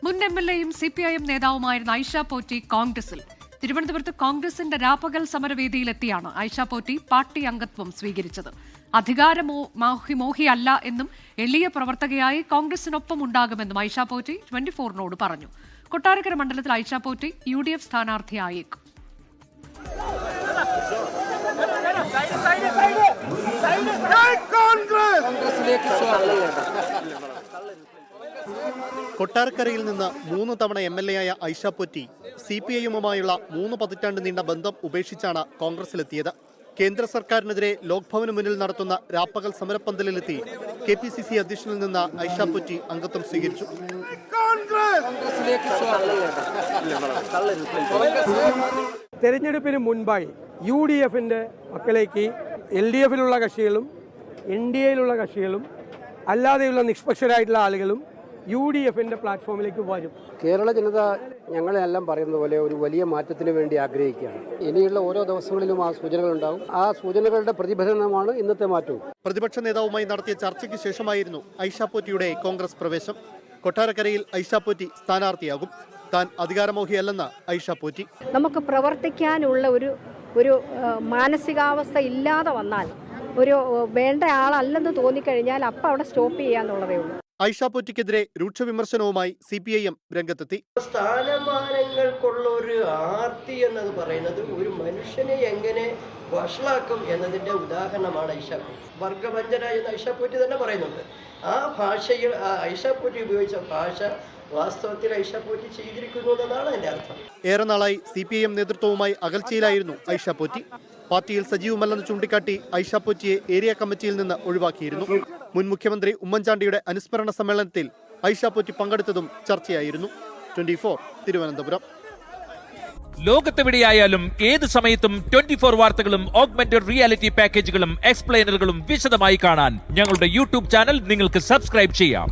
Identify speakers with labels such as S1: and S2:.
S1: മുൻ MLA-യും CPIM നേതാവുമായിരുന്ന ഐഷ പോറ്റി കോൺഗ്രസിൽ. തിരുവനന്തപുരത്ത് കോൺഗ്രസിന്റെ രാപ്പകൽ സമരവേദിയിലെത്തിയാണ് ഐഷ പോറ്റി പാർട്ടി അംഗത്വം സ്വീകരിച്ചത്. അധികാരമോഹിയല്ല എന്നും എളിയ പ്രവർത്തകയായി കോൺഗ്രസിനൊപ്പം ഉണ്ടാകുമെന്നും ഐഷ പോറ്റി 24-നോട് പറഞ്ഞു. കൊട്ടാരക്കര മണ്ഡലത്തിൽ ഐഷ പോറ്റി UDF സ്ഥാനാർത്ഥിയായേക്കും.
S2: കൊട്ടാരക്കരയിൽ നിന്ന് 3 തവണ MLA ആയ ഐഷ പോറ്റി CPIയുമായുള്ള 3 പതിറ്റാണ്ട് നീണ്ട ബന്ധം ഉപേക്ഷിച്ചാണ് കോൺഗ്രസിലെത്തിയത്. കേന്ദ്ര സർക്കാരിനെതിരെ ലോക്ഭവന് മുന്നിൽ നടത്തുന്ന രാപ്പകൽ സമരപ്പന്തലിലെത്തി KPCC അധ്യക്ഷനിൽ നിന്ന് ഐഷ പോറ്റി അംഗത്വം സ്വീകരിച്ചു.
S3: തെരഞ്ഞെടുപ്പിന് മുൻപായി UDFന്റെ മക്കളേക്ക് LDFിലുള്ള കക്ഷികളും NDAയിലുള്ള കക്ഷികളും അല്ലാതെയുള്ള നിഷ്പക്ഷരായിട്ടുള്ള ആളുകളും UDFന്റെ പ്ലാറ്റ്ഫോമിലേക്ക് വരും.
S4: കേരള ജനത ഞങ്ങളെല്ലാം പറയുന്നത് പോലെ ഒരു വലിയ മാറ്റത്തിന് വേണ്ടി ആഗ്രഹിക്കുകയാണ്. ഇനിയുള്ള ഓരോ ദിവസങ്ങളിലും ആ സൂചനകളുണ്ടാകും. ആ സൂചനകളുടെ പ്രതിഫലനമാണ് ഇന്നത്തെ മാറ്റവും.
S2: പ്രതിപക്ഷ നേതാവുമായി നടത്തിയ ചർച്ചയ്ക്ക് ശേഷമായിരുന്നു ഐഷ പോറ്റിയുടെ കോൺഗ്രസ് പ്രവേശം. കൊട്ടാരക്കരയിൽ ഐഷ പോറ്റി സ്ഥാനാർത്ഥിയാകും. താൻ അധികാരമോഹിയല്ലെന്ന് ഐഷ പോറ്റി.
S5: നമുക്ക് പ്രവർത്തിക്കാനുള്ള ഒരു മാനസികാവസ്ഥ ഇല്ലാതെ വന്നാൽ, ഒരു വേണ്ട ആളല്ലെന്ന് തോന്നിക്കഴിഞ്ഞാൽ അപ്പം അവിടെ സ്റ്റോപ്പ് ചെയ്യാന്നുള്ളതേ ഉള്ളൂ.
S2: ഐഷ പോറ്റിക്കെതിരെ രൂക്ഷ വിമർശനവുമായി CPIM രംഗത്തെത്തി.
S6: സ്ഥാനമാനങ്ങൾക്കുള്ള ഒരു ആർത്തി എന്നത് പറയുന്നത് ഒരു മനുഷ്യനെ എങ്ങനെ വഷളാക്കും എന്നതിന്റെ ഉദാഹരണമാണ് ഐഷ പോറ്റി. വർഗവഞ്ചന എന്ന് ഐഷ പോറ്റി തന്നെ പറയുന്നുണ്ട്. ആ ഭാഷയിൽ ഐഷ പോറ്റി ഉപയോഗിച്ച ഭാഷ വാസ്തവത്തിൽ ഐഷ പോറ്റി ചെയ്തിരിക്കുന്നു എന്നാണ് എന്റെ അർത്ഥം.
S2: ഏറെ നാളായി CPIM നേതൃത്വവുമായി അകൽച്ചയിലായിരുന്നു ഐഷ പോറ്റി. പാർട്ടിയിൽ സജീവമല്ലെന്ന് ചൂണ്ടിക്കാട്ടി ഐഷ പോറ്റിയെ ഏരിയ കമ്മിറ്റിയിൽ നിന്ന് ഒഴിവാക്കിയിരുന്നു. മുൻ മുഖ്യമന്ത്രി ഉമ്മൻചാണ്ടിയുടെ അനുസ്മരണ സമ്മേളനത്തിൽ ഐഷ പോറ്റി പങ്കെടുത്തതും ചർച്ചയായിരുന്നു. 24 തിരുവനന്തപുരം.
S7: ലോകത്തെവിടെയായാലും ഏത് സമയത്തും 24 വാർത്തകളും ഓഗ്മെന്റഡ് റിയാലിറ്റി പാക്കേജുകളും എക്സ്പ്ലെയിനറുകളും വിശദമായി കാണാൻ ഞങ്ങളുടെ YouTube ചാനൽ നിങ്ങൾക്ക് സബ്സ്ക്രൈബ് ചെയ്യാം.